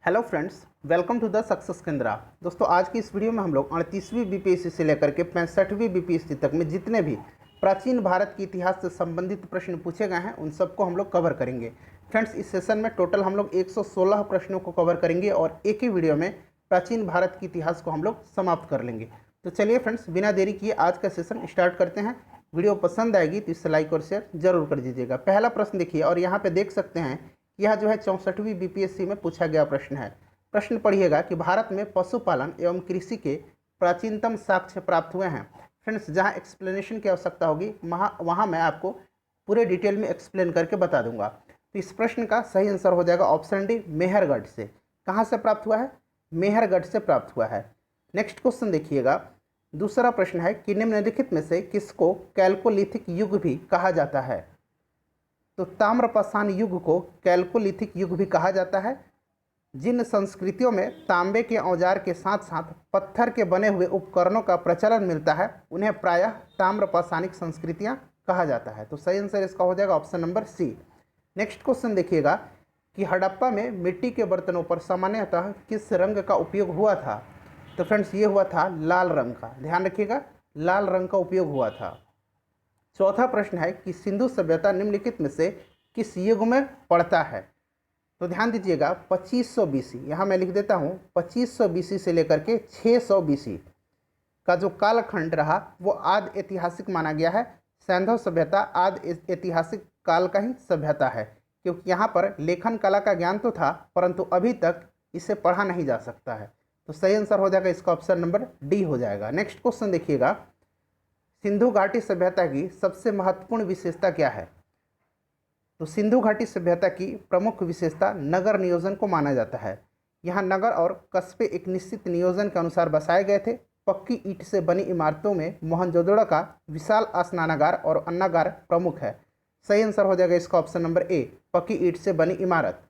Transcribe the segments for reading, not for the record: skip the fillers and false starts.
Hello friends, welcome to the success Kendra. दोस्तों, आज की इस वीडियो में हम लोग 38वीं बीपीएससी से लेकर के 65वीं बीपीएससी तक में जितने भी प्राचीन भारत के इतिहास से संबंधित प्रश्न पूछे गए हैं उन सबको हम लोग कवर करेंगे। फ्रेंड्स, इस सेशन में टोटल हम लोग 116 प्रश्नों को कवर करेंगे और एक ही वीडियो में प्राचीन भारत के इतिहास को हम लोग समाप्त कर लेंगे। तो चलिए फ्रेंड्स, बिना देरी किए आज का सेशन स्टार्ट करते हैं। वीडियो पसंद आएगी तो इसे लाइक और शेयर जरूर कर दीजिएगा। पहला प्रश्न देखिए और यहाँ पे देख सकते हैं, यह जो है 64वीं बीपीएससी में पूछा गया प्रश्न है। प्रश्न पढ़िएगा कि भारत में पशुपालन एवं कृषि के प्राचीनतम साक्ष्य प्राप्त हुए हैं। फ्रेंड्स, जहाँ एक्सप्लेनेशन की आवश्यकता होगी वहाँ मैं आपको पूरे डिटेल में एक्सप्लेन करके बता दूंगा। तो इस प्रश्न का सही आंसर हो जाएगा ऑप्शन डी, मेहरगढ़ से। कहाँ से प्राप्त हुआ है? मेहरगढ़ से प्राप्त हुआ है। नेक्स्ट क्वेश्चन देखिएगा, दूसरा प्रश्न है कि निम्नलिखित में से किसको कैल्कोलिथिक युग भी कहा जाता है? तो ताम्रपाषाण युग को कैल्कोलिथिक युग भी कहा जाता है। जिन संस्कृतियों में तांबे के औजार के साथ साथ पत्थर के बने हुए उपकरणों का प्रचलन मिलता है उन्हें प्रायः ताम्रपाषाणिक संस्कृतियां कहा जाता है। तो सही आंसर इसका हो जाएगा option number C. Next question देखिएगा कि हड़प्पा में मिट्टी के बर्तनों पर सामान्यतः किस रंग का उपयोग हुआ था? तो फ्रेंड्स, ये हुआ था लाल रंग का। ध्यान रखिएगा, लाल रंग का उपयोग हुआ था। चौथा प्रश्न है कि सिंधु सभ्यता निम्नलिखित में से किस युग में पड़ता है? तो ध्यान दीजिएगा 2500 बीसी, यहाँ मैं लिख देता हूँ 2500 बीसी से लेकर के 600 बीसी का जो कालखंड रहा वो आदि ऐतिहासिक माना गया है। सिंधु सभ्यता आदि ऐतिहासिक काल का ही सभ्यता है, क्योंकि यहाँ पर लेखन कला का ज्ञान तो था परंतु अभी तक इसे पढ़ा नहीं जा सकता है। तो सही आंसर हो जाएगा इसका ऑप्शन नंबर डी हो जाएगा। नेक्स्ट क्वेश्चन देखिएगा, सिंधु घाटी सभ्यता की सबसे महत्वपूर्ण विशेषता क्या है? तो सिंधु घाटी सभ्यता की प्रमुख विशेषता नगर नियोजन को माना जाता है। यहाँ नगर और कस्बे एक निश्चित नियोजन के अनुसार बसाए गए थे। पक्की ईंट से बनी इमारतों में मोहनजोदड़ो का विशाल स्नानागार और अन्नागार प्रमुख है। सही आंसर हो जाएगा इसका ऑप्शन नंबर ए, पक्की ईंट से बनी इमारत।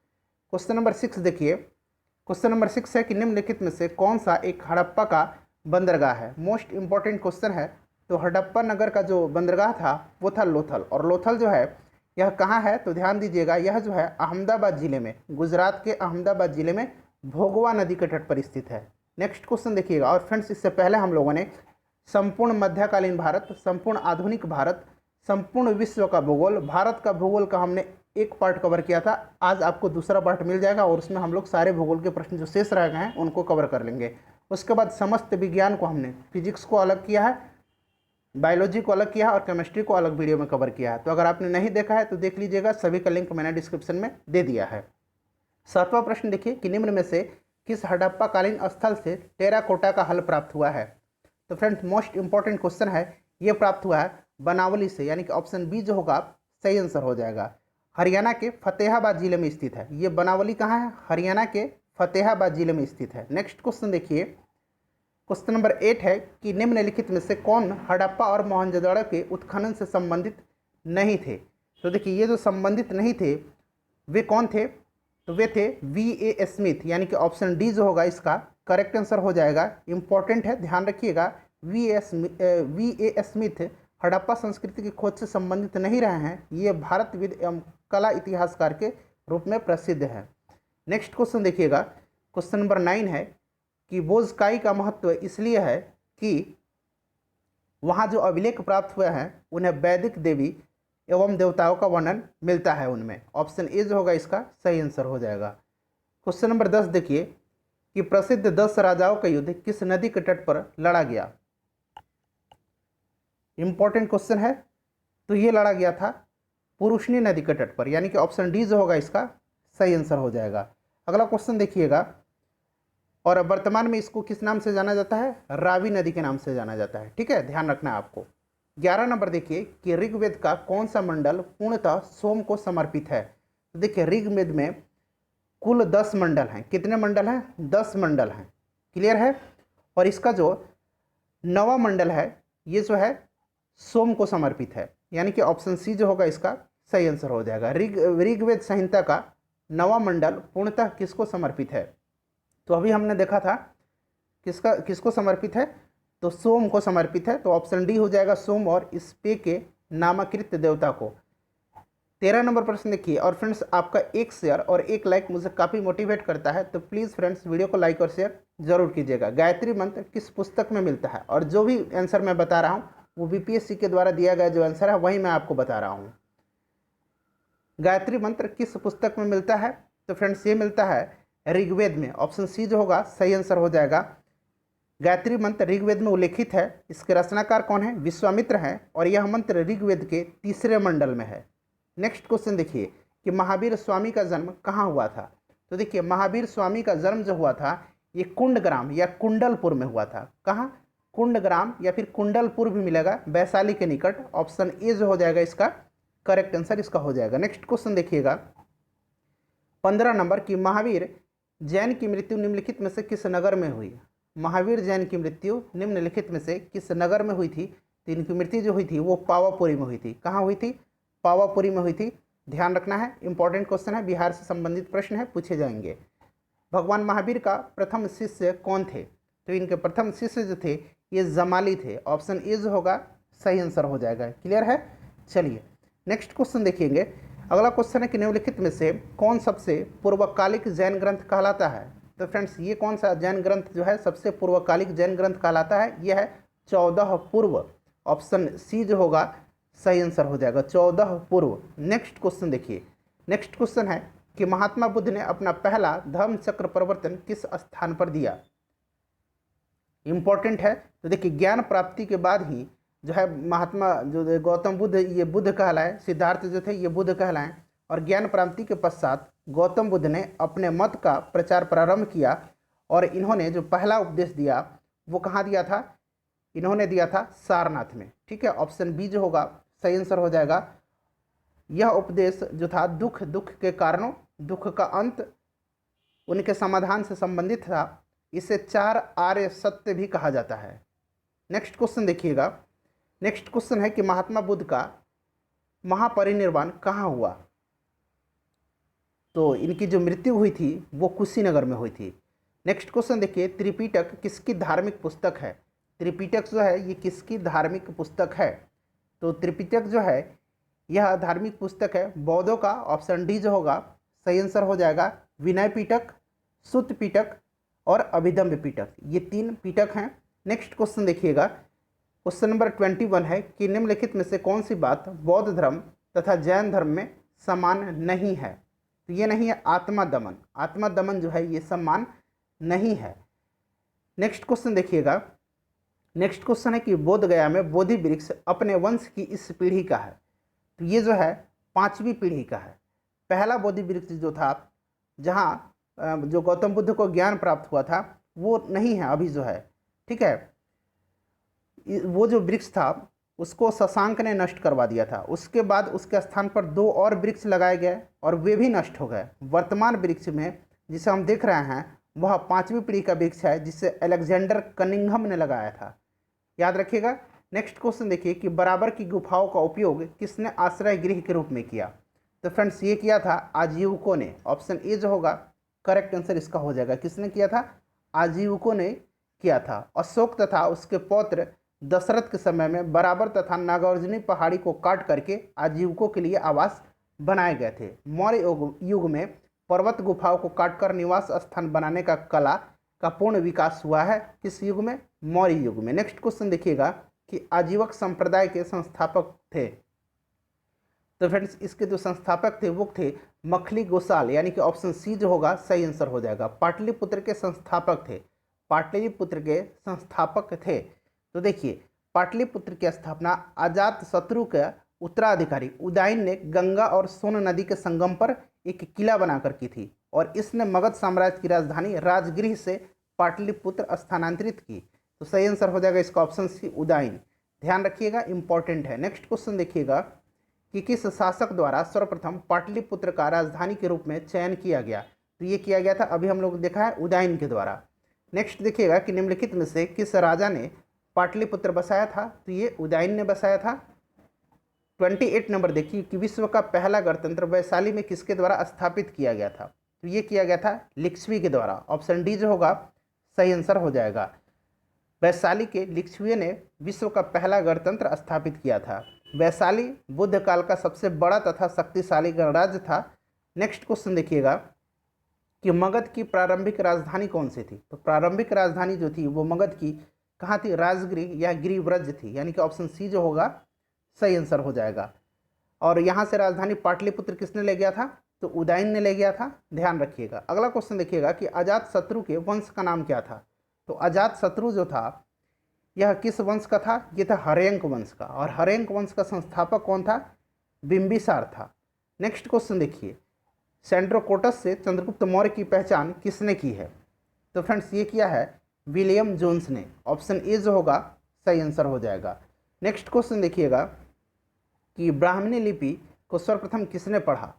क्वेश्चन नंबर 6 देखिए, क्वेश्चन नंबर 6 है कि निम्नलिखित में से कौन सा एक हड़प्पा का बंदरगाह है? मोस्ट इंपॉर्टेंट क्वेश्चन है। तो हड़प्पा नगर का जो बंदरगाह था वो था लोथल, और लोथल जो है यह कहाँ है? तो ध्यान दीजिएगा, यह जो है अहमदाबाद जिले में, गुजरात के अहमदाबाद जिले में भोगवा नदी के तट पर स्थित है। नेक्स्ट क्वेश्चन देखिएगा। और फ्रेंड्स, इससे पहले हम लोगों ने संपूर्ण मध्यकालीन भारत, संपूर्ण आधुनिक भारत, संपूर्ण विश्व का भूगोल, भारत का भूगोल का हमने एक पार्ट कवर किया था। आज आपको दूसरा पार्ट मिल जाएगा और उसमें हम लोग सारे भूगोल के प्रश्न जो शेष रह गए हैं उनको कवर कर लेंगे। उसके बाद समस्त विज्ञान को हमने फिजिक्स को अलग किया है, बायोलॉजी को अलग किया है और केमिस्ट्री को अलग वीडियो में कवर किया है। तो अगर आपने नहीं देखा है तो देख लीजिएगा, सभी का लिंक मैंने डिस्क्रिप्शन में दे दिया है। 7वां प्रश्न देखिए कि निम्न में से किस हड़प्पा कालीन स्थल से टेराकोटा का हल प्राप्त हुआ है? तो फ्रेंड्स, मोस्ट इंपॉर्टेंट क्वेश्चन है, ये प्राप्त हुआ है बनावली से, यानी कि ऑप्शन बी जो होगा सही आंसर हो जाएगा। हरियाणा के फतेहाबाद जिले में स्थित है। ये बनावली कहाँ है? हरियाणा के फतेहाबाद जिले में स्थित है। नेक्स्ट क्वेश्चन देखिए, क्वेश्चन नंबर 8 है कि निम्नलिखित में से कौन हड़प्पा और मोहनजोदड़ो के उत्खनन से संबंधित नहीं थे? तो देखिए, ये जो संबंधित नहीं थे वे कौन थे? तो वे थे V.A. स्मिथ, यानी कि ऑप्शन डी जो होगा इसका करेक्ट आंसर हो जाएगा। इंपॉर्टेंट है, ध्यान रखिएगा। V.A. स्मिथ हड़प्पा संस्कृति की खोज से संबंधित नहीं रहे हैं। ये भारतविद एवं कला इतिहासकार के रूप में प्रसिद्ध है। नेक्स्ट क्वेश्चन देखिएगा, क्वेश्चन नंबर 9 है कि बोझकाई का महत्व इसलिए है कि वहाँ जो अभिलेख प्राप्त हुए हैं उन्हें वैदिक देवी एवं देवताओं का वर्णन मिलता है उनमें। ऑप्शन ए जो होगा इसका सही आंसर हो जाएगा। क्वेश्चन नंबर 10 देखिए कि प्रसिद्ध 10 राजाओं का युद्ध किस नदी के तट पर लड़ा गया? इंपॉर्टेंट क्वेश्चन है। तो ये लड़ा गया था पुरुषनी नदी के तट पर, यानी कि ऑप्शन डी जो होगा इसका सही आंसर हो जाएगा। अगला क्वेश्चन देखिएगा, और वर्तमान में इसको किस नाम से जाना जाता है? रावी नदी के नाम से जाना जाता है। ठीक है, ध्यान रखना है आपको। 11 नंबर देखिए कि ऋग्वेद का कौन सा मंडल पूर्णतः सोम को समर्पित है? तो देखिए, ऋग्वेद में कुल 10 मंडल हैं। कितने मंडल हैं? 10 मंडल हैं। क्लियर है? और इसका जो 9वां मंडल है ये जो है सोम को समर्पित है, यानी कि ऑप्शन सी जो होगा इसका सही आंसर हो जाएगा। ऋग्वेद संहिता का 9वां मंडल पूर्णतः किसको समर्पित है? तो अभी हमने देखा था किसको समर्पित है? तो सोम को समर्पित है। तो ऑप्शन डी हो जाएगा सोम और स्पे के नामाकृत देवता को। 13 नंबर प्रश्न देखिए। और फ्रेंड्स आपका एक शेयर और एक लाइक मुझे काफ़ी मोटिवेट करता है, तो प्लीज़ फ्रेंड्स वीडियो को लाइक और शेयर जरूर कीजिएगा। गायत्री मंत्र किस पुस्तक में मिलता है? और जो भी आंसर मैं बता रहा हूँ वो बीपीएससी के द्वारा दिया गया जो आंसर है वही मैं आपको बता रहा हूँ। गायत्री मंत्र किस पुस्तक में मिलता है? तो फ्रेंड्स ये मिलता है ऋग्वेद में। ऑप्शन सी जो होगा सही आंसर हो जाएगा। गायत्री मंत्र ऋग्वेद में उल्लेखित है। इसके रचनाकार कौन है? विश्वामित्र हैं, और यह मंत्र ऋग्वेद के तीसरे मंडल में है। नेक्स्ट क्वेश्चन देखिए कि महावीर स्वामी का जन्म कहाँ हुआ था? तो देखिए महावीर स्वामी का जन्म जो हुआ था ये कुंडग्राम या कुंडलपुर में हुआ था। कहाँ? कुंडग्राम या फिर कुंडलपुर भी मिलेगा, वैशाली के निकट। ऑप्शन ए जो हो जाएगा इसका करेक्ट आंसर इसका हो जाएगा। नेक्स्ट क्वेश्चन देखिएगा 15 नंबर की महावीर जैन की मृत्यु निम्नलिखित में से किस नगर में हुई? महावीर जैन की मृत्यु निम्नलिखित में से किस नगर में हुई थी? तो इनकी मृत्यु जो हुई थी वो पावापुरी में हुई थी। कहाँ हुई थी? पावापुरी में हुई थी। ध्यान रखना है, इंपॉर्टेंट क्वेश्चन है, बिहार से संबंधित प्रश्न है, पूछे जाएंगे। भगवान महावीर का प्रथम शिष्य कौन थे? तो इनके प्रथम शिष्य जो थे ये जमाली थे। ऑप्शन ए जो होगा सही आंसर हो जाएगा। क्लियर है? चलिए नेक्स्ट क्वेश्चन देखेंगे। अगला क्वेश्चन है कि निम्नलिखित में से कौन सबसे पूर्वकालिक जैन ग्रंथ कहलाता है? तो फ्रेंड्स ये कौन सा जैन ग्रंथ जो है सबसे पूर्वकालिक जैन ग्रंथ कहलाता है? यह है 14 पूर्व। ऑप्शन सी जो होगा सही आंसर हो जाएगा 14 पूर्व। नेक्स्ट क्वेश्चन देखिए। नेक्स्ट क्वेश्चन है कि महात्मा बुद्ध ने अपना पहला धर्म चक्र प्रवर्तन किस स्थान पर दिया? इंपॉर्टेंट है। तो देखिए ज्ञान प्राप्ति के बाद ही जो है महात्मा जो गौतम बुद्ध ये बुद्ध कहलाए, सिद्धार्थ जो थे ये बुद्ध कहलाएं, और ज्ञान प्राप्ति के पश्चात गौतम बुद्ध ने अपने मत का प्रचार प्रारंभ किया। और इन्होंने जो पहला उपदेश दिया वो कहाँ दिया था? इन्होंने दिया था सारनाथ में। ठीक है, ऑप्शन बी जो होगा सही आंसर हो जाएगा। यह उपदेश जो था दुख के कारणों, दुख का अंत, उनके समाधान से संबंधित था। इसे 4 आर्य सत्य भी कहा जाता है। नेक्स्ट क्वेश्चन देखिएगा। नेक्स्ट क्वेश्चन है कि महात्मा बुद्ध का महापरिनिर्वाण कहाँ हुआ? तो इनकी जो मृत्यु हुई थी वो कुशीनगर में हुई थी। नेक्स्ट क्वेश्चन देखिए, त्रिपिटक किसकी धार्मिक पुस्तक है? त्रिपिटक जो है ये किसकी धार्मिक पुस्तक है? तो त्रिपिटक जो है यह धार्मिक पुस्तक है बौद्धों का। ऑप्शन डी जो होगा सही आंसर हो जाएगा। विनय पिटक, सुत्त पिटक और अभिधम्म पिटक, ये 3 पिटक हैं। नेक्स्ट क्वेश्चन देखिएगा। क्वेश्चन नंबर 21 है कि निम्नलिखित में से कौन सी बात बौद्ध धर्म तथा जैन धर्म में समान नहीं है? तो ये नहीं है आत्मा दमन। आत्मा दमन जो है ये समान नहीं है। नेक्स्ट क्वेश्चन देखिएगा। नेक्स्ट क्वेश्चन है कि बोध गया में बोधि वृक्ष अपने वंश की इस पीढ़ी का है? तो ये जो है 5वीं पीढ़ी का है। पहला बोधि वृक्ष जो था जहाँ जो गौतम बुद्ध को ज्ञान प्राप्त हुआ था वो नहीं है अभी जो है। ठीक है, वो जो वृक्ष था उसको शशांक ने नष्ट करवा दिया था। उसके बाद उसके स्थान पर 2 और वृक्ष लगाए गए और वे भी नष्ट हो गए। वर्तमान वृक्ष में जिसे हम देख रहे हैं वह 5वीं पीढ़ी का वृक्ष है जिसे अलेक्जेंडर कनिंघम ने लगाया था। याद रखिएगा। नेक्स्ट क्वेश्चन देखिए कि बराबर की गुफाओं का उपयोग किसने आश्रय गृह के रूप में किया? तो फ्रेंड्स ये किया था आजीवकों ने। ऑप्शन ए जो होगा करेक्ट आंसर इसका हो जाएगा। किसने किया था? आजीवकों ने किया था। अशोक तथा उसके पौत्र दशरथ के समय में बराबर तथा नागार्जुनी पहाड़ी को काट करके आजीवकों के लिए आवास बनाए गए थे। मौर्य युग में पर्वत गुफाओं को काटकर निवास स्थान बनाने का कला का पूर्ण विकास हुआ है। किस युग में? मौर्य युग में। नेक्स्ट क्वेश्चन देखिएगा कि आजीवक संप्रदाय के संस्थापक थे। तो फ्रेंड्स इसके जो संस्थापक थे वो थे मखली गोसाल, यानी कि ऑप्शन सी जो होगा सही आंसर हो जाएगा। पाटलिपुत्र के संस्थापक थे। पाटलिपुत्र के संस्थापक थे। तो देखिए पाटलिपुत्र की स्थापना अजात शत्रु के उत्तराधिकारी उदयन ने गंगा और सोन नदी के संगम पर एक किला बनाकर की थी, और इसने मगध साम्राज्य की राजधानी राजगृह से पाटलिपुत्र स्थानांतरित की। तो सही आंसर हो जाएगा इसका ऑप्शन सी उदयन। ध्यान रखिएगा, इंपॉर्टेंट है। नेक्स्ट क्वेश्चन देखिएगा कि किस शासक द्वारा सर्वप्रथम पाटलिपुत्र का राजधानी के रूप में चयन किया गया? तो ये किया गया था, अभी हम लोग देखा है, उदयन के द्वारा। नेक्स्ट देखिएगा कि निम्नलिखित में से किस राजा ने पाटलिपुत्र बसाया था? तो ये उदयन ने बसाया था। 28 नंबर देखिए कि विश्व का पहला गणतंत्र वैशाली में किसके द्वारा स्थापित किया गया था? तो ये किया गया था लिच्छवी के द्वारा। ऑप्शन डी जो होगा सही आंसर हो जाएगा। वैशाली के लिच्छवी ने विश्व का पहला गणतंत्र स्थापित किया था। वैशाली बुद्ध काल का सबसे बड़ा तथा शक्तिशाली गणराज्य था। नेक्स्ट क्वेश्चन देखिएगा कि मगध की प्रारंभिक राजधानी कौन सी थी। तो प्रारंभिक राजधानी जो थी वो मगध की कहाँ थी, राजगृह या गिरिव्रज थी, यानी कि ऑप्शन सी जो होगा सही आंसर हो जाएगा। और यहाँ से राजधानी पाटलिपुत्र किसने ले गया था, तो उदयन ने ले गया था, ध्यान रखिएगा। अगला क्वेश्चन देखिएगा कि अजातशत्रु के वंश का नाम क्या था। तो अजातशत्रु जो था यह किस वंश का था, ये था हर्यंक वंश का, और हर्यंक वंश का संस्थापक कौन था, बिंबिसार था। नेक्स्ट क्वेश्चन देखिए, सेंड्रोकोटस से चंद्रगुप्त मौर्य की पहचान किसने की है। तो फ्रेंड्स ये किया है विलियम जोन्स ने, ऑप्शन ए जो होगा सही आंसर हो जाएगा। नेक्स्ट क्वेश्चन देखिएगा कि ब्राह्मणी लिपि को सर्वप्रथम किसने पढ़ा।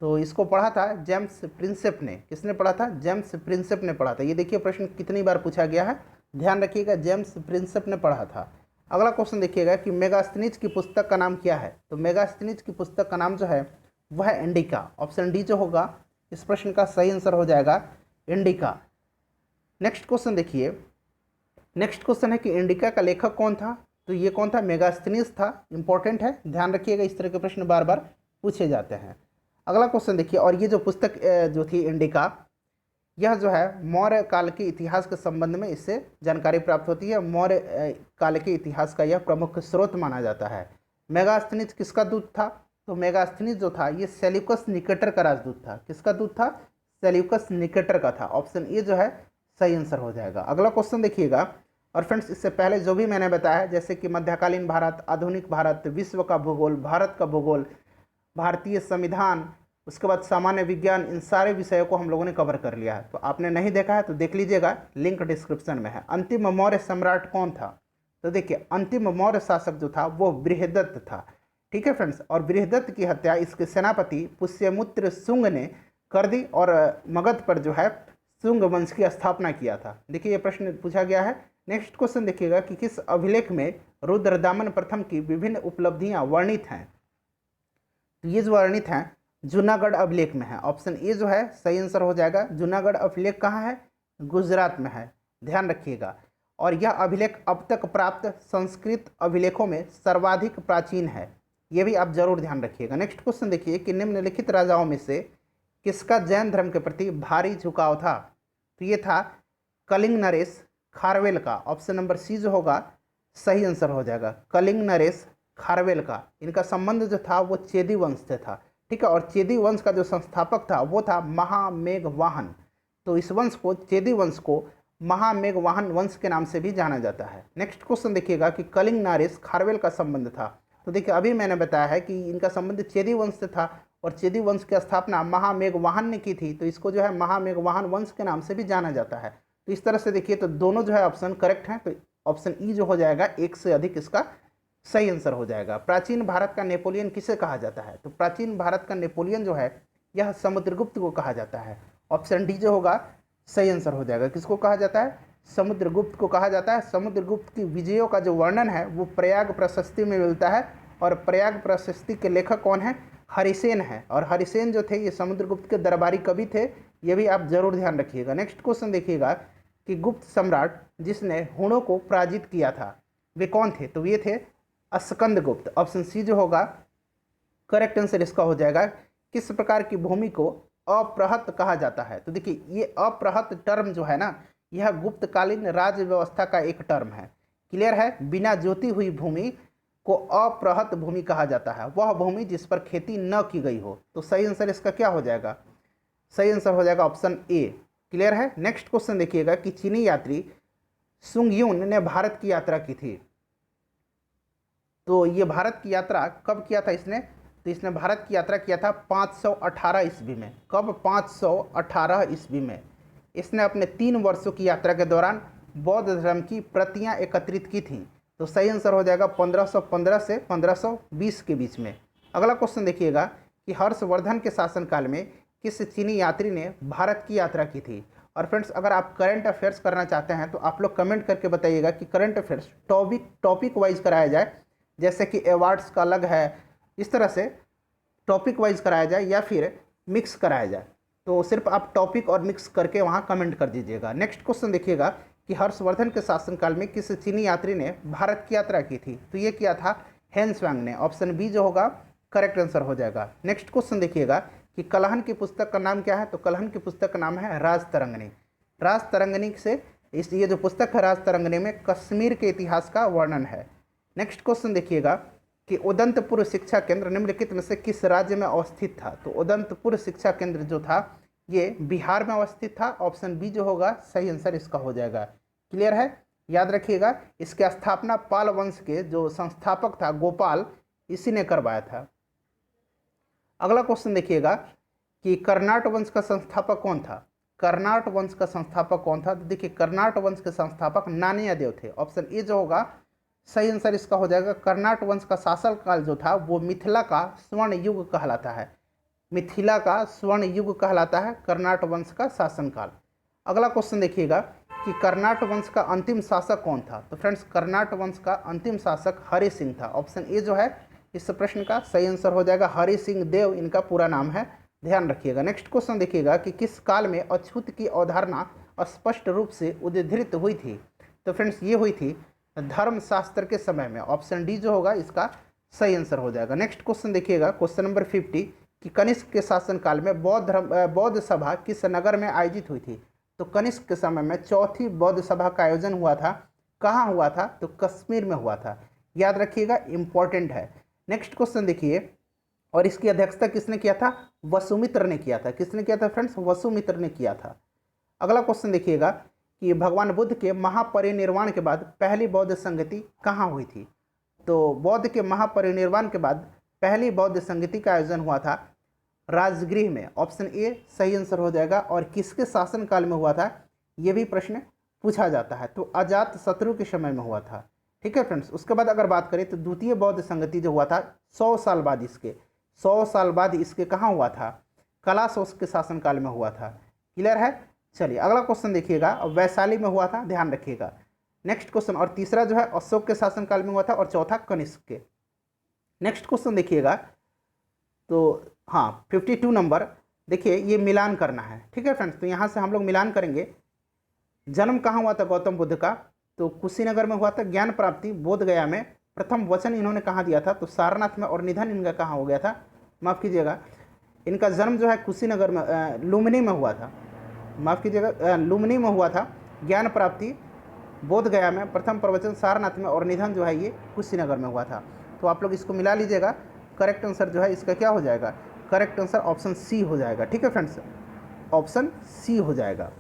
तो इसको पढ़ा था जेम्स प्रिंसेप ने। किसने पढ़ा था, जेम्स प्रिंसेप ने पढ़ा था। ये देखिए प्रश्न कितनी बार पूछा गया है, ध्यान रखिएगा, जेम्स प्रिंसेप ने पढ़ा था। अगला क्वेश्चन देखिएगा कि मेगास्थनीज की पुस्तक का नाम क्या है। तो मेगास्थनीज की पुस्तक का नाम जो है वह है इंडिका, ऑप्शन डी जो होगा इस प्रश्न का सही आंसर हो जाएगा इंडिका। नेक्स्ट क्वेश्चन देखिए, नेक्स्ट क्वेश्चन है कि इंडिका का लेखक कौन था। तो ये कौन था, मेगास्थनीज था, इंपॉर्टेंट है, ध्यान रखिएगा, इस तरह के प्रश्न बार बार पूछे जाते हैं। अगला क्वेश्चन देखिए, और ये जो पुस्तक जो थी इंडिका, यह जो है मौर्य काल के इतिहास के संबंध में इससे जानकारी प्राप्त होती है। मौर्य काल के इतिहास का यह प्रमुख स्रोत माना जाता है। मेगास्थनीज किसका दूत था। तो मेगास्थनीज जो था ये सेल्यूकस निकेटर का राजदूत था। किसका दूत था, सेल्यूकस निकेटर का था, ऑप्शन ए जो है सही आंसर हो जाएगा। अगला क्वेश्चन देखिएगा, और फ्रेंड्स इससे पहले जो भी मैंने बताया, जैसे कि मध्यकालीन भारत, आधुनिक भारत, विश्व का भूगोल, भारत का भूगोल, भारतीय संविधान, उसके बाद सामान्य विज्ञान, इन सारे विषयों को हम लोगों ने कवर कर लिया है। तो आपने नहीं देखा है तो देख लीजिएगा, लिंक डिस्क्रिप्शन में है। अंतिम मौर्य सम्राट कौन था। तो देखिए अंतिम मौर्य शासक जो था वो बृहदत्त था, ठीक है फ्रेंड्स। और बृहदत्त की हत्या इसके सेनापति पुष्यमित्र शुंग ने कर दी, और मगध पर जो है शुंग वंश की स्थापना किया था। देखिए ये प्रश्न पूछा गया है। नेक्स्ट क्वेश्चन देखिएगा कि किस अभिलेख में रुद्रदामन प्रथम की विभिन्न उपलब्धियां वर्णित हैं। तो ये जो वर्णित हैं जूनागढ़ अभिलेख में है, ऑप्शन ए जो है सही आंसर हो जाएगा। जूनागढ़ अभिलेख कहाँ है, गुजरात में है, ध्यान रखिएगा। और यह अभिलेख अब तक प्राप्त संस्कृत अभिलेखों में सर्वाधिक प्राचीन है, ये भी आप जरूर ध्यान रखिएगा। नेक्स्ट क्वेश्चन देखिए कि निम्नलिखित राजाओं में से किसका जैन धर्म के प्रति भारी झुकाव था। तो ये था कलिंग नरेश खारवेल का, ऑप्शन नंबर सी जो होगा सही आंसर हो जाएगा, कलिंग नरेश खारवेल का। इनका संबंध जो था वो चेदी वंश से था, ठीक है। और चेदी वंश का जो संस्थापक था वो था महामेघवाहन। तो इस वंश को, चेदी वंश को महामेघवाहन वंश के नाम से भी जाना जाता है। नेक्स्ट क्वेश्चन देखिएगा कि कलिंग नरेश खारवेल का संबंध था। तो देखिए अभी मैंने बताया है कि इनका संबंध चेदी वंश से था, और चेदी वंश की स्थापना महामेघवाहन ने की थी, तो इसको जो है महामेघवाहन वंश के नाम से भी जाना जाता है। तो इस तरह से देखिए तो दोनों जो है ऑप्शन करेक्ट हैं, तो ऑप्शन ई जो हो जाएगा एक से अधिक इसका सही आंसर हो जाएगा। प्राचीन भारत का नेपोलियन किसे कहा जाता है। तो प्राचीन भारत का नेपोलियन जो है यह समुद्रगुप्त को कहा जाता है, ऑप्शन डी जो होगा सही आंसर हो जाएगा। किसको कहा जाता है, समुद्रगुप्त को कहा जाता है। समुद्रगुप्त की विजयों का जो वर्णन है वो प्रयाग प्रशस्ति में मिलता है, और प्रयाग प्रशस्ति के लेखक कौन है, हरिसेन है। और हरिसेन जो थे ये समुद्रगुप्त के दरबारी कवि थे, ये भी आप जरूर ध्यान रखिएगा। नेक्स्ट क्वेश्चन देखिएगा कि गुप्त सम्राट जिसने हुणों को पराजित किया था वे कौन थे। तो ये थे स्कंदगुप्त, ऑप्शन सी जो होगा करेक्ट आंसर इसका हो जाएगा। किस प्रकार की भूमि को अप्रहत कहा जाता है। तो देखिए ये अप्रहत टर्म जो है ना, यह गुप्तकालीन राज्य व्यवस्था का एक टर्म है, क्लियर है। बिना जोती हुई भूमि को अप्रहत भूमि कहा जाता है, वह भूमि जिस पर खेती न की गई हो। तो सही आंसर इसका क्या हो जाएगा, सही आंसर हो जाएगा ऑप्शन ए, क्लियर है। नेक्स्ट क्वेश्चन देखिएगा कि चीनी यात्री सुंगयून ने भारत की यात्रा की थी। तो ये भारत की यात्रा कब किया था इसने। तो इसने भारत की यात्रा किया था 518 ईस्वी में। कब, 518 ईस्वी में। इसने अपने 3 वर्षों की यात्रा के दौरान बौद्ध धर्म की प्रतियां एकत्रित की थी। तो सही आंसर हो जाएगा 1515 से 1520 के बीच में। अगला क्वेश्चन देखिएगा कि हर्षवर्धन के शासनकाल में किस चीनी यात्री ने भारत की यात्रा की थी। और फ्रेंड्स अगर आप करंट अफेयर्स करना चाहते हैं तो आप लोग कमेंट करके बताइएगा कि करंट अफेयर्स टॉपिक वाइज कराया जाए, जैसे कि अवार्ड्स का अलग है, इस तरह से टॉपिक वाइज कराया जाए या फिर मिक्स कराया जाए। तो सिर्फ आप टॉपिक और मिक्स करके वहाँ कमेंट कर दीजिएगा। नेक्स्ट क्वेश्चन देखिएगा कि हर्षवर्धन के शासनकाल में किस चीनी यात्री ने भारत की यात्रा की थी? तो ये किया था हेन्सवांग ने। ऑप्शन बी जो होगा करेक्ट आंसर हो जाएगा। नेक्स्ट क्वेश्चन देखिएगा कि कलहन की पुस्तक का नाम क्या है? तो कलहन की पुस्तक का नाम है राजतरंगिणी। राजतरंगिणी से ये जो पुस्तक है राजतरंगिणी में कश्मीर के इतिहास का वर्णन है। नेक्स्ट क्वेश्चन देखिएगा कि उदंतपुर शिक्षा केंद्र निम्नलिखित में से किस राज्य में अवस्थित था? तो उदंतपुर शिक्षा केंद्र जो था ये बिहार में अवस्थित था। ऑप्शन बी जो होगा सही आंसर इसका हो जाएगा। क्लियर है? याद रखिएगा, इसकी स्थापना पाल वंश के जो संस्थापक था गोपाल, इसी ने करवाया था। अगला क्वेश्चन देखिएगा कि कर्नाट वंश का संस्थापक कौन था? कर्नाट वंश का संस्थापक कौन था? तो देखिए कर्नाट वंश के संस्थापक नान्यादेव थे। ऑप्शन ए जो होगा सही आंसर इसका हो जाएगा। कर्नाट वंश का शासनकाल जो था वो मिथिला का स्वर्ण युग कहलाता है। मिथिला का स्वर्ण युग कहलाता है कर्नाट वंश का शासनकाल। अगला क्वेश्चन देखिएगा कि कर्नाट वंश का अंतिम शासक कौन था? तो फ्रेंड्स कर्नाट वंश का अंतिम शासक हरि सिंह था। ऑप्शन ए जो है इस प्रश्न का सही आंसर हो जाएगा। हरि सिंह देव इनका पूरा नाम है, ध्यान रखिएगा। नेक्स्ट क्वेश्चन देखिएगा कि किस काल में अछूत की अवधारणा स्पष्ट रूप से उद्धृत हुई थी? तो फ्रेंड्स ये हुई थी धर्मशास्त्र के समय में। ऑप्शन डी जो होगा इसका सही आंसर हो जाएगा। नेक्स्ट क्वेश्चन देखिएगा क्वेश्चन नंबर 50 कि कनिष्क के शासनकाल में बौद्ध सभा किस नगर में आयोजित हुई थी? तो कनिष्क के समय में चौथी बौद्ध सभा का आयोजन हुआ था। कहाँ हुआ था? तो कश्मीर में हुआ था। याद रखिएगा, इंपॉर्टेंट है। नेक्स्ट क्वेश्चन देखिए, और इसकी अध्यक्षता किसने किया था? वसुमित्र ने किया था। किसने किया था फ्रेंड्स? वसुमित्र ने किया था। अगला क्वेश्चन देखिएगा कि भगवान बुद्ध के महापरिनिर्वाण के बाद पहली बौद्ध संगति कहाँ हुई थी? तो बौद्ध के महापरिनिर्वाण के बाद पहली बौद्ध संगति का आयोजन हुआ था राजगृह में। ऑप्शन ए सही आंसर हो जाएगा। और किसके शासनकाल में हुआ था? ये भी प्रश्न पूछा जाता है। तो अजात शत्रु के समय में हुआ था। ठीक है फ्रेंड्स। उसके बाद अगर बात करें तो द्वितीय बौद्ध संगति जो हुआ था 100 साल बाद इसके 100 साल बाद इसके कहाँ हुआ था? कलाशोस के शासनकाल में हुआ था। क्लियर है? चलिए अगला क्वेश्चन देखिएगा, वैशाली में हुआ था, ध्यान रखिएगा। नेक्स्ट क्वेश्चन, और तीसरा जो है अशोक के शासनकाल में हुआ था, और चौथा कनिष्क के। नेक्स्ट क्वेश्चन देखिएगा, तो हाँ 52 नंबर देखिए, ये मिलान करना है। ठीक है फ्रेंड्स, तो यहाँ से हम लोग मिलान करेंगे। जन्म कहाँ हुआ था गौतम बुद्ध का? तो कुशीनगर में हुआ था। ज्ञान प्राप्ति बोध गया में। प्रथम वचन इन्होंने कहाँ दिया था? तो सारनाथ में। और निधन इनका कहाँ हो गया था? माफ़ कीजिएगा, इनका जन्म जो है कुशीनगर में लुम्बिनी में हुआ था। माफ़ कीजिएगा, लुम्बिनी में हुआ था। ज्ञान प्राप्ति बोध गया में, प्रथम प्रवचन सारनाथ में, और निधन जो है ये कुशीनगर में हुआ था। तो आप लोग इसको मिला लीजिएगा। करेक्ट आंसर जो है इसका क्या हो जाएगा? करेक्ट आंसर ऑप्शन सी हो जाएगा। ठीक है फ्रेंड्स, ऑप्शन सी हो जाएगा।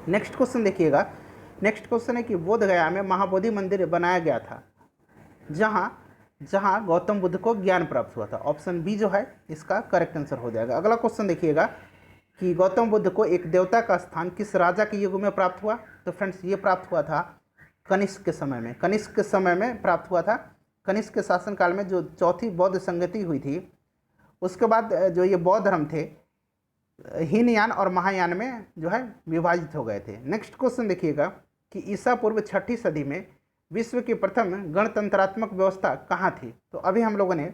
नेक्स्ट क्वेश्चन देखिएगा। नेक्स्ट क्वेश्चन है कि बोध गया में महाबोधि मंदिर बनाया गया था जहाँ गौतम बुद्ध को ज्ञान प्राप्त हुआ था। ऑप्शन बी जो है इसका करेक्ट आंसर हो जाएगा। अगला क्वेश्चन देखिएगा कि गौतम बुद्ध को एक देवता का स्थान किस राजा के युग में प्राप्त हुआ? तो फ्रेंड्स ये प्राप्त हुआ था कनिष्क के समय में। कनिष्क के समय में प्राप्त हुआ था। कनिष्क के शासनकाल में जो चौथी बौद्ध संगति हुई थी, उसके बाद जो ये बौद्ध धर्म थे हीनयान और महायान में जो है विभाजित हो गए थे। नेक्स्ट क्वेश्चन देखिएगा कि ईसा पूर्व 6ठी सदी में विश्व की प्रथम गणतंत्रात्मक व्यवस्था कहाँ थी? तो अभी हम लोगों ने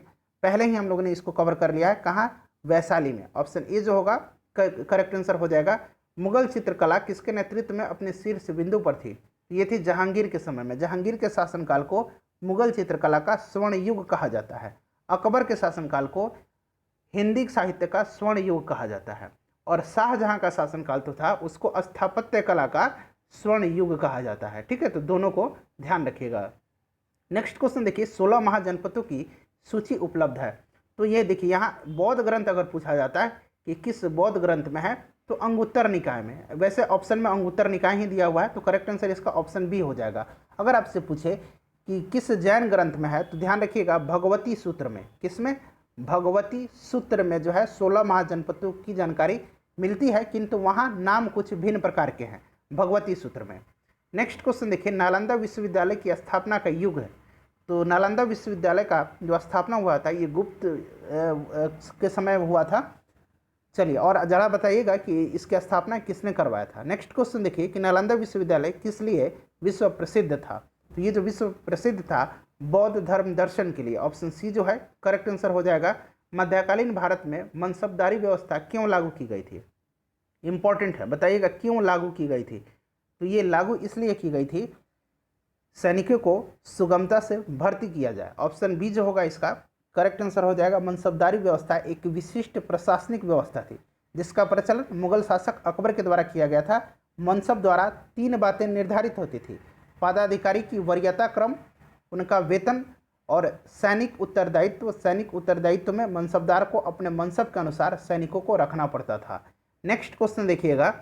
पहले ही हम लोगों ने इसको कवर कर लिया है। कहाँ? वैशाली में। ऑप्शन ए जो होगा करेक्ट आंसर हो जाएगा। मुगल चित्रकला किसके नेतृत्व में अपने शीर्ष बिंदु पर थी? ये थी जहांगीर के समय में। जहांगीर के शासनकाल को मुगल चित्रकला का स्वर्ण युग कहा जाता है। अकबर के शासनकाल को हिंदी साहित्य का स्वर्ण युग कहा जाता है। और शाहजहां का शासनकाल तो था, उसको स्थापत्य कला का स्वर्ण युग कहा जाता है। ठीक है, तो दोनों को ध्यान रखिएगा। नेक्स्ट क्वेश्चन देखिए, 16 महाजनपदों की सूची उपलब्ध है। तो ये देखिए, यहाँ बौद्ध ग्रंथ अगर पूछा जाता है कि किस बौद्ध ग्रंथ में है, तो अंगुत्तर निकाय में। वैसे ऑप्शन में अंगुत्तर निकाय ही दिया हुआ है, तो करेक्ट आंसर इसका ऑप्शन बी हो जाएगा। अगर आपसे पूछे कि किस जैन ग्रंथ में है, तो ध्यान रखिएगा भगवती सूत्र में। किसमें? भगवती सूत्र में जो है 16 महाजनपदों की जानकारी मिलती है, किंतु वहाँ नाम कुछ भिन्न प्रकार के हैं भगवती सूत्र में। नेक्स्ट क्वेश्चन देखिए, नालंदा विश्वविद्यालय की स्थापना का युग है। तो नालंदा विश्वविद्यालय का जो स्थापना हुआ था ये गुप्त के समय हुआ था। चलिए, और जरा बताइएगा कि इसकी स्थापना किसने करवाया था। नेक्स्ट क्वेश्चन देखिए कि नालंदा विश्वविद्यालय किस लिए विश्व प्रसिद्ध था? तो ये जो विश्व प्रसिद्ध था बौद्ध धर्म दर्शन के लिए। ऑप्शन सी जो है करेक्ट आंसर हो जाएगा। मध्यकालीन भारत में मनसबदारी व्यवस्था क्यों लागू की गई थी? इंपॉर्टेंट है, बताइएगा क्यों लागू की गई थी। तो ये लागू इसलिए की गई थी सैनिकों को सुगमता से भर्ती किया जाए। ऑप्शन बी जो होगा इसका करेक्ट आंसर हो जाएगा। मनसबदारी व्यवस्था एक विशिष्ट प्रशासनिक व्यवस्था थी जिसका प्रचलन मुगल शासक अकबर के द्वारा किया गया था। मनसब द्वारा 3 बातें निर्धारित होती थी: पदाधिकारी की वरीयता क्रम, उनका वेतन और सैनिक उत्तरदायित्व। सैनिक उत्तरदायित्व में मनसबदार को अपने मनसब के अनुसार सैनिकों को रखना पड़ता था। नेक्स्ट क्वेश्चन देखिएगा।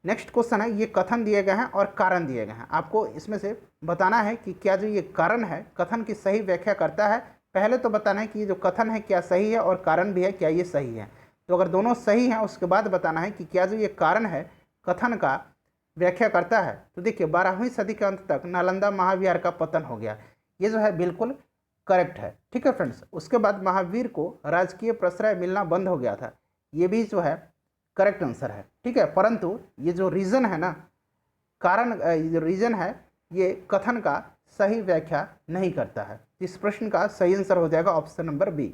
नेक्स्ट क्वेश्चन है, ये कथन दिए गए हैं और कारण दिए गए हैं। आपको इसमें से बताना है कि क्या जो ये कारण है कथन की सही व्याख्या करता है। पहले तो बताना है कि ये जो कथन है क्या सही है और कारण भी है क्या ये सही है। तो अगर दोनों सही हैं उसके बाद बताना है कि क्या जो ये कारण है कथन का व्याख्या करता है। तो देखिए 12वीं सदी के अंत तक नालंदा महाविहार का पतन हो गया, ये जो है बिल्कुल करेक्ट है। ठीक है फ्रेंड्स, उसके बाद महावीर को राजकीय प्रश्रय मिलना बंद हो गया था, ये भी जो है करेक्ट आंसर है। ठीक है, परंतु ये जो रीज़न है ना, कारण ये जो रीज़न है ये कथन का सही व्याख्या नहीं करता है। इस प्रश्न का सही आंसर हो जाएगा ऑप्शन नंबर बी।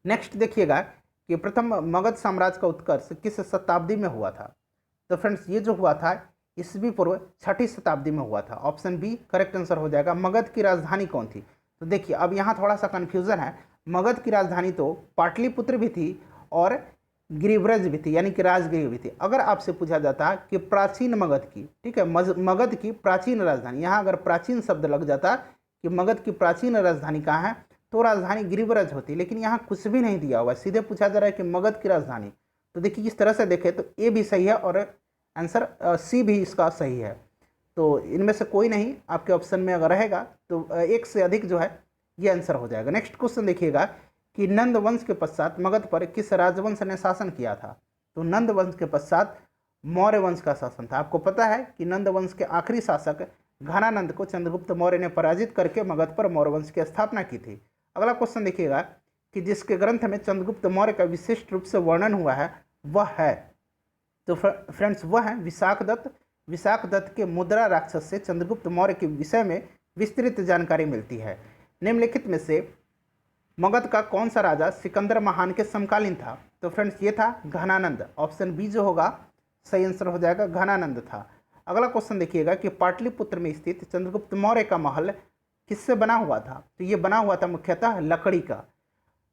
नेक्स्ट देखिएगा कि प्रथम मगध साम्राज्य का उत्कर्ष किस शताब्दी में हुआ था। तो फ्रेंड्स ये जो हुआ था ईस्वी पूर्व 6ठी शताब्दी में हुआ था। ऑप्शन बी करेक्ट आंसर हो जाएगा। मगध की राजधानी कौन थी? तो देखिए अब यहाँ थोड़ा सा कन्फ्यूज़न है। मगध की राजधानी तो पाटलिपुत्र भी थी और गिरिव्रज भी थी, यानी कि राजगिर भी थी। अगर आपसे पूछा जाता कि प्राचीन मगध की, ठीक है, मगध की प्राचीन राजधानी, यहाँ अगर प्राचीन शब्द लग जाता कि मगध की प्राचीन राजधानी कहाँ है तो राजधानी गिरिव्रज होती, लेकिन यहाँ कुछ भी नहीं दिया हुआ, सीधे पूछा जा रहा है कि मगध की राजधानी। तो देखिए इस तरह से देखें तो ए भी सही है और आंसर सी भी इसका सही है। तो इनमें से कोई नहीं आपके ऑप्शन में अगर रहेगा तो एक से अधिक जो है ये आंसर हो जाएगा। नेक्स्ट क्वेश्चन देखिएगा कि नंद वंश के पश्चात मगध पर किस राजवंश ने शासन किया था। तो नंद वंश के पश्चात मौर्य वंश का शासन था। आपको पता है कि नंद वंश के आखिरी शासक घनानंद को चंद्रगुप्त मौर्य ने पराजित करके मगध पर मौर्य वंश की स्थापना की थी। अगला क्वेश्चन देखिएगा कि जिसके ग्रंथ में चंद्रगुप्त मौर्य का विशिष्ट रूप से वर्णन हुआ है वह है, तो फ्रेंड्स वह है विशाख दत्त। विशाख दत्त के मुद्रा राक्षस से चंद्रगुप्त मौर्य के विषय में विस्तृत जानकारी मिलती है। निम्नलिखित में से मगध का कौन सा राजा सिकंदर महान के समकालीन था? तो फ्रेंड्स ये था घनानंद। ऑप्शन बी जो होगा सही आंसर हो जाएगा, घनानंद था। अगला क्वेश्चन देखिएगा कि पाटलिपुत्र में स्थित चंद्रगुप्त मौर्य का महल किससे बना हुआ था? तो ये बना हुआ था मुख्यतः लकड़ी का।